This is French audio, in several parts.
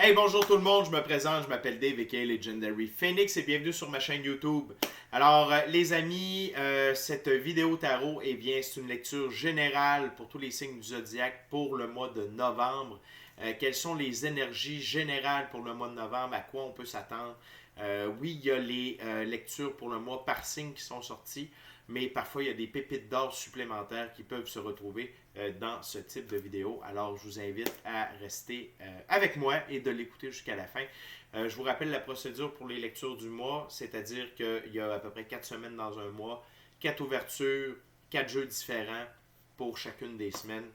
Hey, bonjour tout le monde, je me présente, je m'appelle Dave aka Legendary Phoenix et bienvenue sur ma chaîne YouTube. Alors, les amis, cette vidéo tarot, eh bien, c'est une lecture générale pour tous les signes du zodiaque pour le mois de novembre. Quelles sont les énergies générales pour le mois de novembre, à quoi on peut s'attendre. Oui, il y a les lectures pour le mois par signe qui sont sorties, mais parfois il y a des pépites d'or supplémentaires qui peuvent se retrouver dans ce type de vidéo. Alors, je vous invite à rester avec moi et de l'écouter jusqu'à la fin. Je vous rappelle la procédure pour les lectures du mois, c'est-à-dire qu'il y a à peu près 4 semaines dans un mois, 4 ouvertures, 4 jeux différents pour chacune des semaines.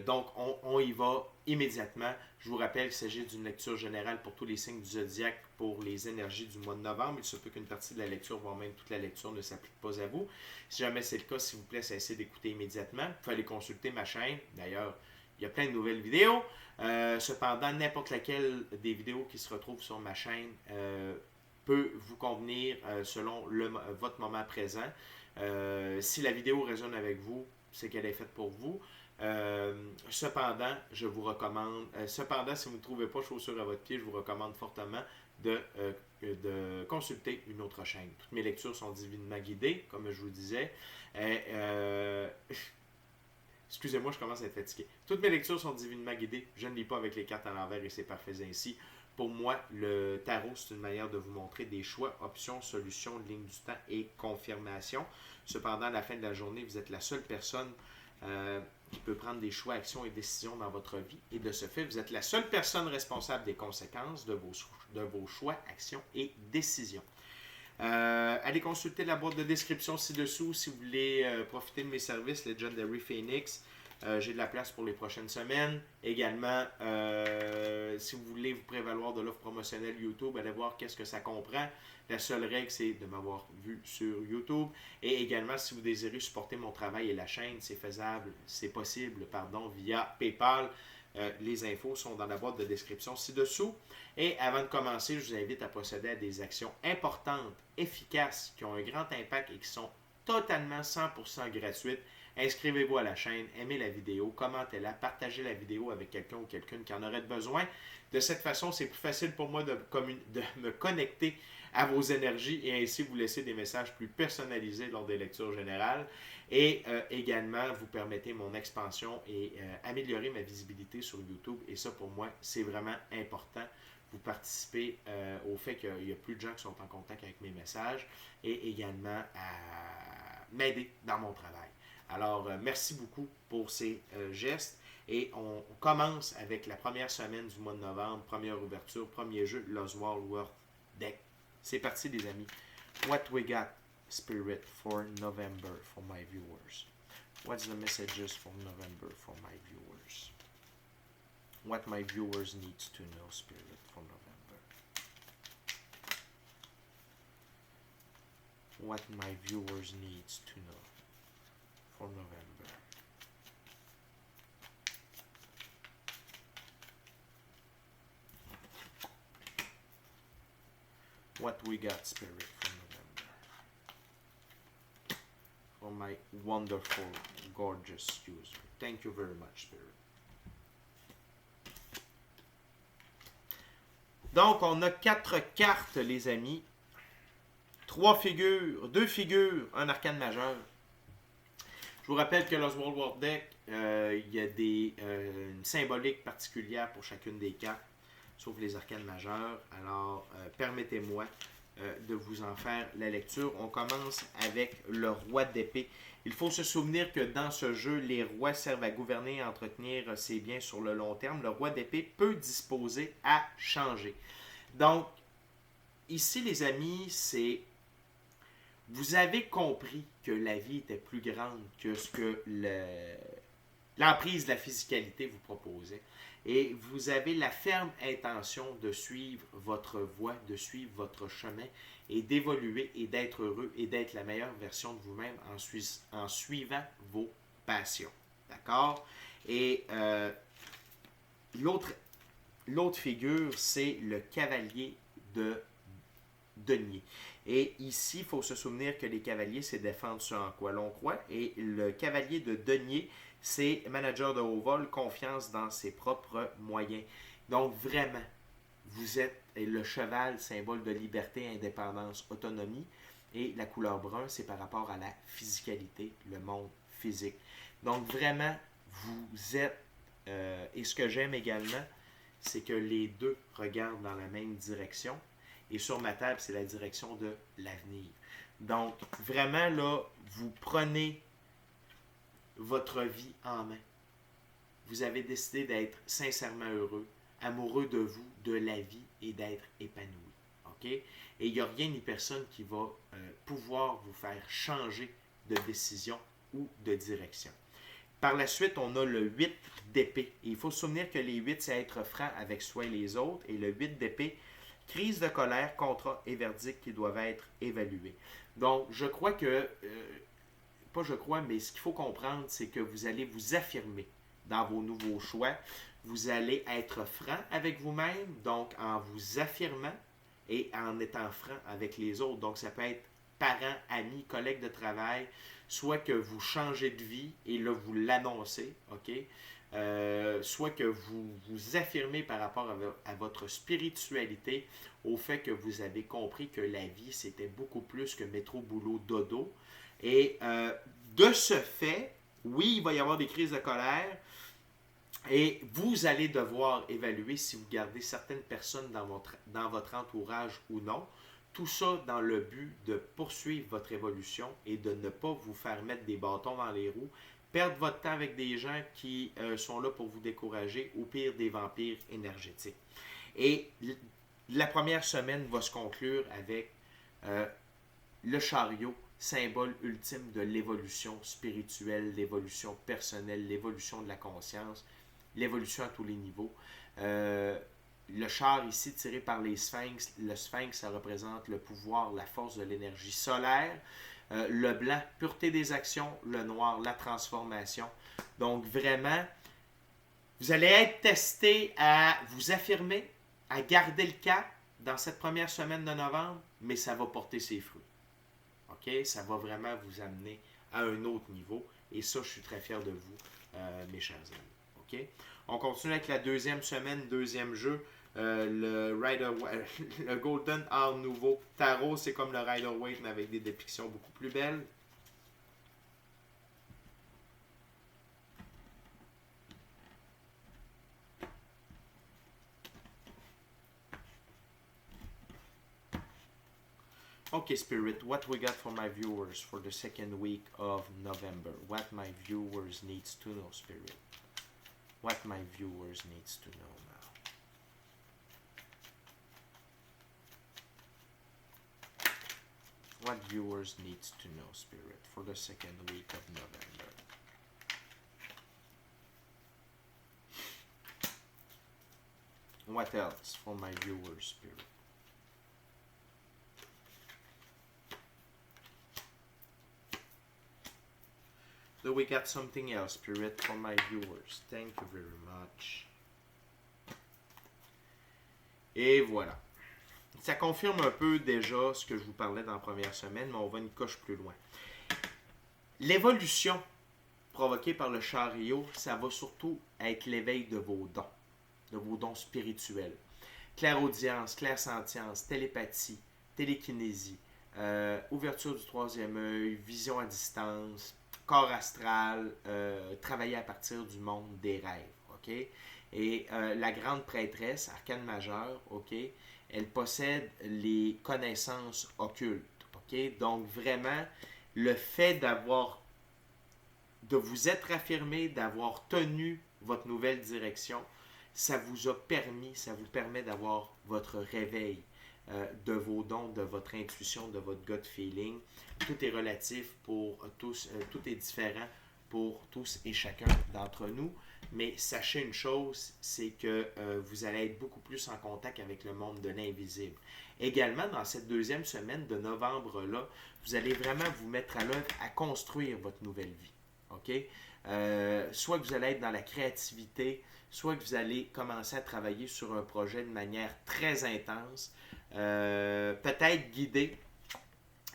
Donc, on y va immédiatement. Je vous rappelle qu'il s'agit d'une lecture générale pour tous les signes du zodiaque pour les énergies du mois de novembre. Il se peut qu'une partie de la lecture, voire même toute la lecture, ne s'applique pas à vous. Si jamais c'est le cas, s'il vous plaît, cessez d'écouter immédiatement. Vous pouvez aller consulter ma chaîne. D'ailleurs, il y a plein de nouvelles vidéos. Cependant, n'importe laquelle des vidéos qui se retrouvent sur ma chaîne peut vous convenir selon votre moment présent. Si la vidéo résonne avec vous, c'est qu'elle est faite pour vous. Cependant, je vous recommande, si vous ne trouvez pas chaussure à votre pied, je vous recommande fortement de consulter une autre chaîne. Toutes mes lectures sont divinement guidées, comme je vous disais. Excusez-moi, je commence à être fatigué. Toutes mes lectures sont divinement guidées. Je ne lis pas avec les cartes à l'envers et c'est parfait ainsi. Pour moi, le tarot, c'est une manière de vous montrer des choix, options, solutions, lignes du temps et confirmations. Cependant, à la fin de la journée, vous êtes la seule personne qui peut prendre des choix, actions et décisions dans votre vie. Et de ce fait, vous êtes la seule personne responsable des conséquences de vos choix, actions et décisions. Allez consulter la boîte de description ci-dessous si vous voulez profiter de mes services Legendary Phoenix. J'ai de la place pour les prochaines semaines. Également, si vous voulez vous prévaloir de l'offre promotionnelle YouTube, allez voir qu'est-ce que ça comprend. La seule règle, c'est de m'avoir vu sur YouTube. Et également, si vous désirez supporter mon travail et la chaîne, c'est faisable, c'est possible, via PayPal. Les infos sont dans la boîte de description ci-dessous. Et avant de commencer, je vous invite à procéder à des actions importantes, efficaces, qui ont un grand impact et qui sont totalement 100% gratuites. Inscrivez-vous à la chaîne, aimez la vidéo, commentez-la, partagez la vidéo avec quelqu'un ou quelqu'une qui en aurait besoin. De cette façon, c'est plus facile pour moi de me connecter à vos énergies et ainsi vous laisser des messages plus personnalisés lors des lectures générales. Et également, vous permettez mon expansion et améliorer ma visibilité sur YouTube. Et ça, pour moi, c'est vraiment important. Vous participez au fait qu'il y a plus de gens qui sont en contact avec mes messages et également à m'aider dans mon travail. Alors, merci beaucoup pour ces gestes. Et on commence avec la première semaine du mois de novembre, première ouverture, premier jeu, l'Oswald World Deck. C'est parti, les amis. What we got, Spirit, for November for my viewers? What's the messages for November for my viewers? What my viewers need to know, Spirit, for November? What my viewers need to know for November? What we got, Spirit, for November? For my wonderful, gorgeous user. Thank you very much, Spirit. Donc, on a 4 cartes, les amis. 3 figures, 2 figures, un arcane majeur. Je vous rappelle que l'Oswald World Deck, il y a une symbolique particulière pour chacune des cartes, sauf les arcanes majeurs. Alors, permettez-moi de vous en faire la lecture. On commence avec le roi d'épée. Il faut se souvenir que dans ce jeu, les rois servent à gouverner et à entretenir ses biens sur le long terme. Le roi d'épée peut disposer à changer. Donc, ici, les amis, c'est... Vous avez compris que la vie était plus grande que ce que l'emprise de la physicalité vous proposait. Et vous avez la ferme intention de suivre votre voie, de suivre votre chemin et d'évoluer et d'être heureux et d'être la meilleure version de vous-même en suivant vos passions. D'accord? Et l'autre figure, c'est le cavalier de denier. Et ici, il faut se souvenir que les cavaliers, c'est défendre ce en quoi l'on croit. Et le cavalier de denier c'est manager de haut vol, confiance dans ses propres moyens. Donc vraiment, vous êtes le cheval, symbole de liberté, indépendance, autonomie. Et la couleur brun, c'est par rapport à la physicalité, le monde physique. Donc vraiment, vous êtes, et ce que j'aime également, c'est que les deux regardent dans la même direction. Et sur ma table, c'est la direction de l'avenir. Donc vraiment, là, vous prenez votre vie en main. Vous avez décidé d'être sincèrement heureux, amoureux de vous, de la vie et d'être épanoui. OK? Et il n'y a rien ni personne qui va pouvoir vous faire changer de décision ou de direction. Par la suite, on a le 8 d'épée. Et il faut se souvenir que les 8, c'est être franc avec soi et les autres. Et le 8 d'épée, crise de colère, contrat et verdict qui doivent être évalués. Donc, je crois que, pas je crois, mais ce qu'il faut comprendre, c'est que vous allez vous affirmer dans vos nouveaux choix. Vous allez être franc avec vous-même, donc en vous affirmant et en étant franc avec les autres. Donc, ça peut être parents, amis, collègues de travail, soit que vous changez de vie et là, vous l'annoncez, OK? Soit que vous vous affirmez par rapport à votre spiritualité, au fait que vous avez compris que la vie, c'était beaucoup plus que métro, boulot, dodo. Et de ce fait, oui, il va y avoir des crises de colère et vous allez devoir évaluer si vous gardez certaines personnes dans votre entourage ou non. Tout ça dans le but de poursuivre votre évolution et de ne pas vous faire mettre des bâtons dans les roues, perdre votre temps avec des gens qui sont là pour vous décourager, ou pire, des vampires énergétiques. Et la première semaine va se conclure avec le chariot, symbole ultime de l'évolution spirituelle, l'évolution personnelle, l'évolution de la conscience, l'évolution à tous les niveaux. Le char ici tiré par les sphinx, le sphinx ça représente le pouvoir, la force de l'énergie solaire. Le blanc, pureté des actions, le noir, la transformation. Donc vraiment, vous allez être testé à vous affirmer, à garder le cap dans cette première semaine de novembre, mais ça va porter ses fruits. OK? Ça va vraiment vous amener à un autre niveau. Et ça, je suis très fier de vous, mes chers amis. OK? On continue avec la deuxième semaine, deuxième jeu. Le Golden Art nouveau. Tarot, c'est comme le Rider-Waite, mais avec des dépictions beaucoup plus belles. Okay, Spirit, what we got for my viewers for the second week of November? What my viewers needs to know, Spirit? What my viewers needs to know now? What viewers needs to know, Spirit, for the second week of November? What else for my viewers, Spirit? Do we got something else, Spirit, for my viewers? Thank you very much. Et voilà. Ça confirme un peu déjà ce que je vous parlais dans la première semaine, mais on va une coche plus loin. L'évolution provoquée par le chariot, ça va surtout être l'éveil de vos dons spirituels. Clairaudience, clairsentience, télépathie, télékinésie, ouverture du troisième œil, vision à distance, corps astral, travailler à partir du monde des rêves, ok? Et la grande prêtresse, arcane majeure, ok? Elle possède les connaissances occultes, ok? Donc vraiment, le fait de vous être affirmé, d'avoir tenu votre nouvelle direction, ça vous permet d'avoir votre réveil de vos dons, de votre intuition, de votre gut feeling. Tout est relatif pour tous, tout est différent pour tous et chacun d'entre nous. Mais sachez une chose, c'est que vous allez être beaucoup plus en contact avec le monde de l'invisible. Également, dans cette deuxième semaine de novembre-là, vous allez vraiment vous mettre à l'œuvre à construire votre nouvelle vie. OK? Soit que vous allez être dans la créativité, soit que vous allez commencer à travailler sur un projet de manière très intense, peut-être guidé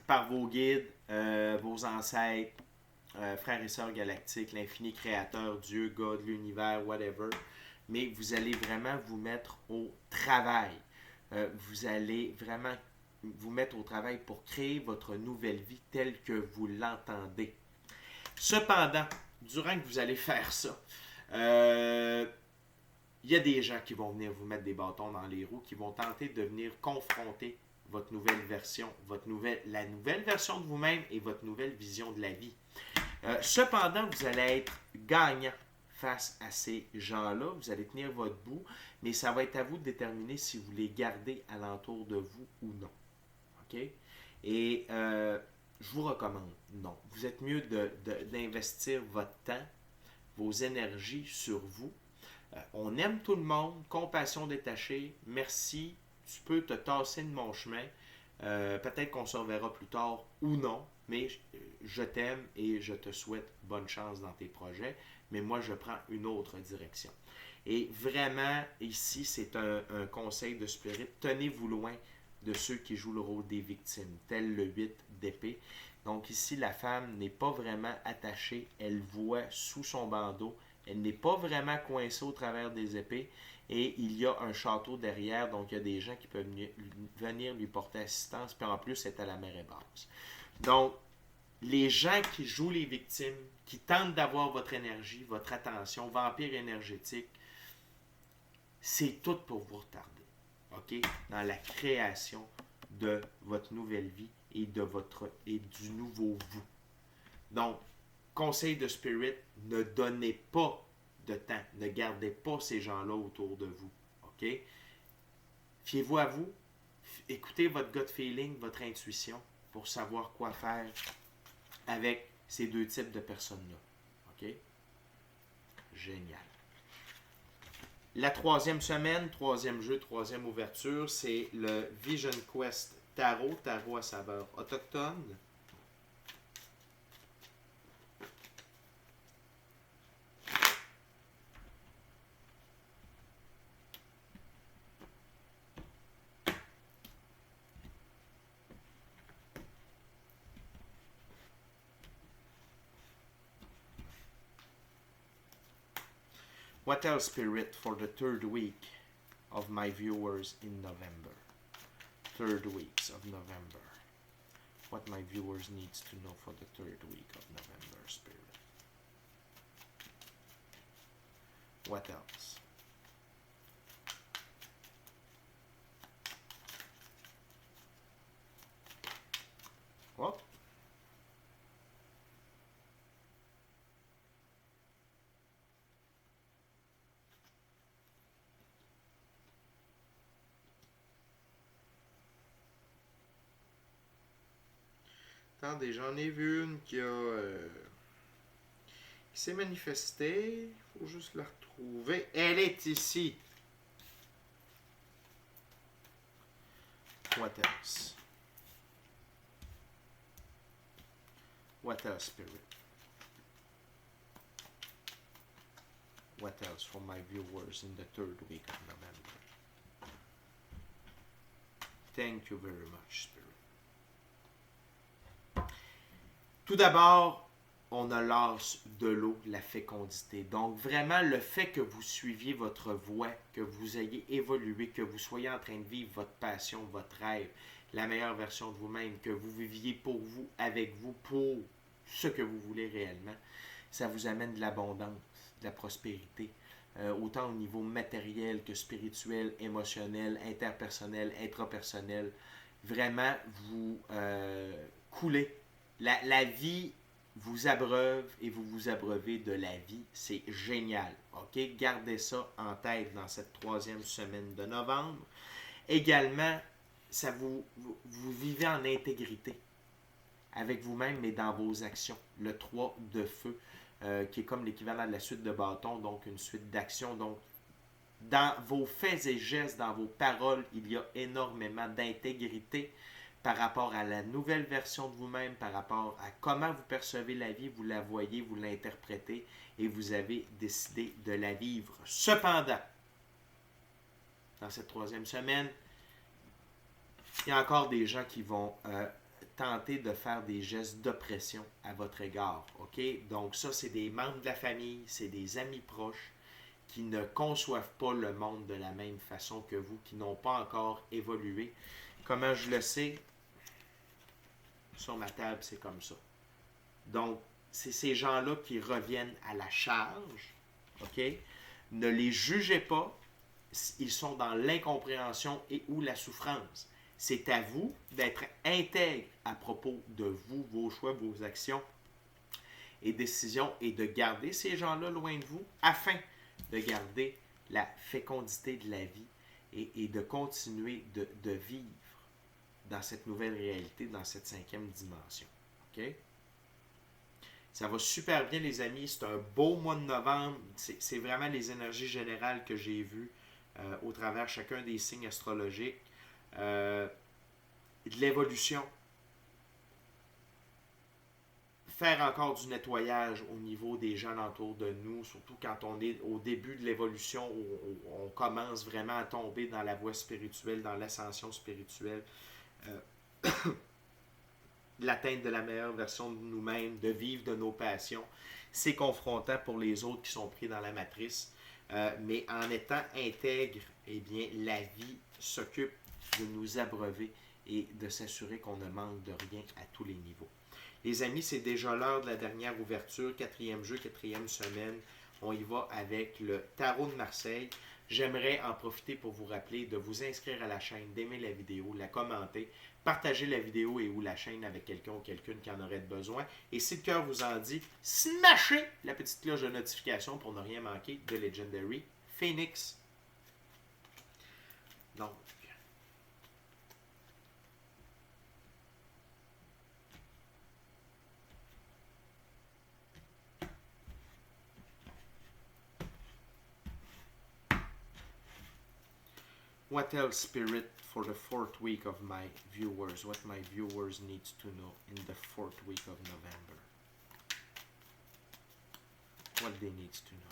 par vos guides, vos ancêtres, frères et sœurs galactiques, l'infini créateur, Dieu, God, l'univers, whatever. Mais vous allez vraiment vous mettre au travail. Vous allez vraiment vous mettre au travail pour créer votre nouvelle vie telle que vous l'entendez. Cependant, durant que vous allez faire ça, il y a des gens qui vont venir vous mettre des bâtons dans les roues, qui vont tenter de venir confronter votre nouvelle version, la nouvelle version de vous-même et votre nouvelle vision de la vie. Cependant, vous allez être gagnant face à ces gens-là. Vous allez tenir votre bout, mais ça va être à vous de déterminer si vous les gardez alentour de vous ou non. OK? Et je vous recommande non. Vous êtes mieux d'investir votre temps, vos énergies sur vous. On aime tout le monde, compassion détachée, merci, tu peux te tasser de mon chemin. Peut-être qu'on se reverra plus tard ou non, mais je t'aime et je te souhaite bonne chance dans tes projets, mais moi je prends une autre direction. Et vraiment, ici, c'est un conseil de spirit, tenez-vous loin de ceux qui jouent le rôle des victimes, tel le 8 d'épée. Donc ici, la femme n'est pas vraiment attachée, elle voit sous son bandeau, elle n'est pas vraiment coincée au travers des épées, et il y a un château derrière, donc il y a des gens qui peuvent venir lui porter assistance, puis en plus, c'est à la marée basse. Donc, les gens qui jouent les victimes, qui tentent d'avoir votre énergie, votre attention, vampire énergétique, c'est tout pour vous retarder, OK? Dans la création de votre nouvelle vie et du nouveau vous. Donc, conseil de spirit, ne donnez pas de temps, ne gardez pas ces gens-là autour de vous, OK? Fiez-vous à vous, écoutez votre gut feeling, votre intuition pour savoir quoi faire avec ces deux types de personnes-là, OK? Génial. La troisième semaine, troisième jeu, troisième ouverture, c'est le Vision Quest Tarot, tarot à saveur autochtone. What else, Spirit, for the third week of my viewers in November? 3rd weeks of November. What my viewers needs to know for the 3rd week of November, Spirit. What else? What? Attendez, j'en ai vu une qui s'est manifestée. Il faut juste la retrouver. Elle est ici. What else? What else, Spirit? What else for my viewers in the 3rd week of November? Thank you very much, Spirit. Tout d'abord, on a l'as de l'eau, la fécondité. Donc vraiment, le fait que vous suiviez votre voie, que vous ayez évolué, que vous soyez en train de vivre votre passion, votre rêve, la meilleure version de vous-même, que vous viviez pour vous, avec vous, pour ce que vous voulez réellement, ça vous amène de l'abondance, de la prospérité, autant au niveau matériel que spirituel, émotionnel, interpersonnel, intrapersonnel. Vraiment, vous coulez. La vie vous abreuve et vous vous abreuvez de la vie. C'est génial. OK? Gardez ça en tête dans cette 3e semaine de novembre. Également, vous vivez en intégrité avec vous-même, mais dans vos actions. Le 3 de feu, qui est comme l'équivalent de la suite de bâton, donc une suite d'actions. Donc, dans vos faits et gestes, dans vos paroles, il y a énormément d'intégrité par rapport à la nouvelle version de vous-même, par rapport à comment vous percevez la vie, vous la voyez, vous l'interprétez et vous avez décidé de la vivre. Cependant, dans cette 3e semaine, il y a encore des gens qui vont tenter de faire des gestes d'oppression à votre égard. OK? Donc ça, c'est des membres de la famille, c'est des amis proches qui ne conçoivent pas le monde de la même façon que vous, qui n'ont pas encore évolué. Comment je le sais? Sur ma table, c'est comme ça. Donc, c'est ces gens-là qui reviennent à la charge. OK? Ne les jugez pas. Ils sont dans l'incompréhension et ou la souffrance. C'est à vous d'être intègre à propos de vous, vos choix, vos actions et décisions et de garder ces gens-là loin de vous afin de garder la fécondité de la vie et de continuer de vivre dans cette nouvelle réalité, dans cette 5e dimension. OK? Ça va super bien, les amis. C'est un beau mois de novembre. C'est vraiment les énergies générales que j'ai vues au travers chacun des signes astrologiques. De l'évolution. Faire encore du nettoyage au niveau des gens autour de nous, surtout quand on est au début de l'évolution, où on commence vraiment à tomber dans la voie spirituelle, dans l'ascension spirituelle. L'atteinte de la meilleure version de nous-mêmes, de vivre de nos passions. C'est confrontant pour les autres qui sont pris dans la matrice. Mais en étant intègre, eh bien, la vie s'occupe de nous abreuver et de s'assurer qu'on ne manque de rien à tous les niveaux. Les amis, c'est déjà l'heure de la dernière ouverture, 4e jeu, 4e semaine. On y va avec le Tarot de Marseille. J'aimerais en profiter pour vous rappeler de vous inscrire à la chaîne, d'aimer la vidéo, la commenter, partager la vidéo et ou la chaîne avec quelqu'un ou quelqu'une qui en aurait besoin. Et si le cœur vous en dit, smashez la petite cloche de notification pour ne rien manquer de Legendary Phoenix. Donc, what else, Spirit, for the 4th week of my viewers? What my viewers need to know in the 4th week of November? What they need to know.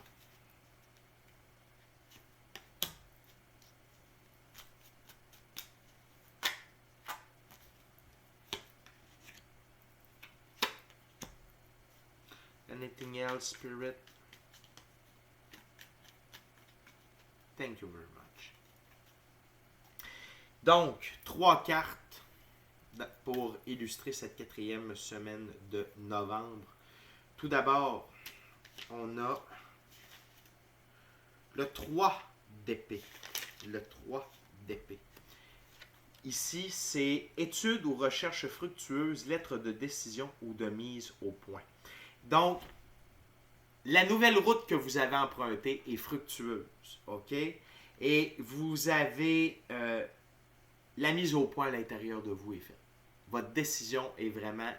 Anything else, Spirit? Thank you very much. Donc, 3 cartes pour illustrer cette 4e semaine de novembre. Tout d'abord, on a le 3 d'épée. Le 3 d'épée. Ici, c'est études ou recherches fructueuses, lettres de décision ou de mise au point. Donc, la nouvelle route que vous avez empruntée est fructueuse, OK? Et vous avez la mise au point à l'intérieur de vous est faite. Votre décision est vraiment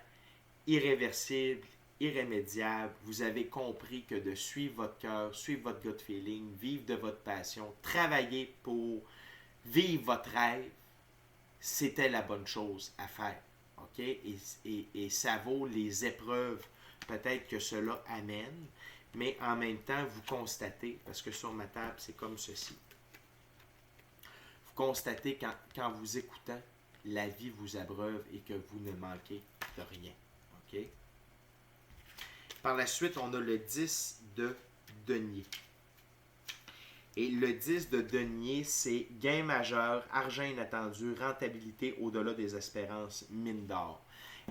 irréversible, irrémédiable. Vous avez compris que de suivre votre cœur, suivre votre gut feeling, vivre de votre passion, travailler pour vivre votre rêve, c'était la bonne chose à faire. OK? Et ça vaut les épreuves peut-être que cela amène, mais en même temps, vous constatez, parce que sur ma table, c'est comme ceci. Vous constatez quand vous écoutez, la vie vous abreuve et que vous ne manquez de rien. OK? Par la suite, on a le 10 de denier. Et le 10 de denier, c'est gain majeur, argent inattendu, rentabilité au-delà des espérances, mine d'or.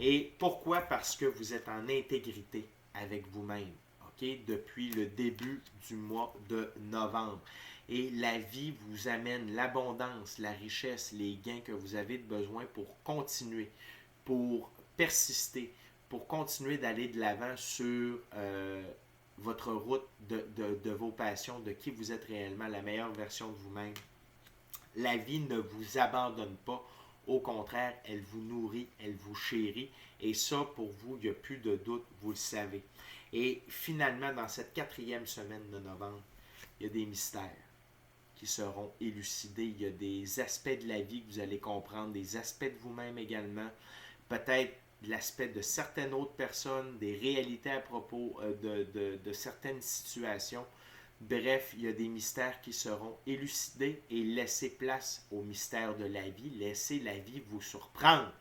Et pourquoi? Parce que vous êtes en intégrité avec vous-même, OK? Depuis le début du mois de novembre. Et la vie vous amène l'abondance, la richesse, les gains que vous avez besoin pour continuer, pour persister, pour continuer d'aller de l'avant sur votre route de vos passions, de qui vous êtes réellement, la meilleure version de vous-même. La vie ne vous abandonne pas. Au contraire, elle vous nourrit, elle vous chérit. Et ça, pour vous, il n'y a plus de doute, vous le savez. Et finalement, dans cette 4e semaine de novembre, il y a des mystères qui seront élucidés. Il y a des aspects de la vie que vous allez comprendre, des aspects de vous-même également. Peut-être l'aspect de certaines autres personnes, des réalités à propos de certaines situations. Bref, il y a des mystères qui seront élucidés et laissez place aux mystères de la vie. Laissez la vie vous surprendre.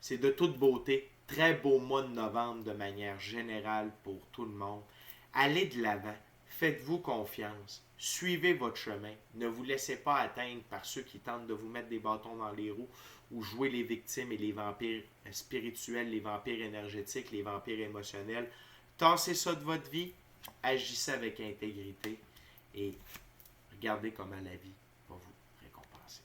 C'est de toute beauté. Très beau mois de novembre de manière générale pour tout le monde. Allez de l'avant. Faites-vous confiance. Suivez votre chemin. Ne vous laissez pas atteindre par ceux qui tentent de vous mettre des bâtons dans les roues ou jouer les victimes et les vampires spirituels, les vampires énergétiques, les vampires émotionnels. Tassez ça de votre vie. Agissez avec intégrité et regardez comment la vie va vous récompenser.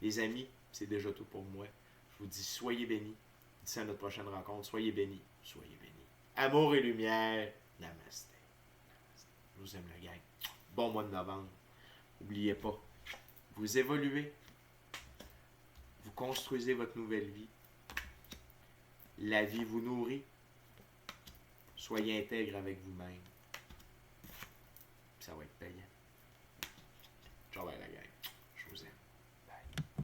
Les amis, c'est déjà tout pour moi. Je vous dis soyez bénis. D'ici à notre prochaine rencontre, soyez bénis. Soyez bénis. Amour et lumière. Namaste. Je vous aime le gang. Bon mois de novembre. N'oubliez pas, vous évoluez. Vous construisez votre nouvelle vie. La vie vous nourrit. Soyez intègre avec vous-même. Ça va être payant. Ciao, bye la gang.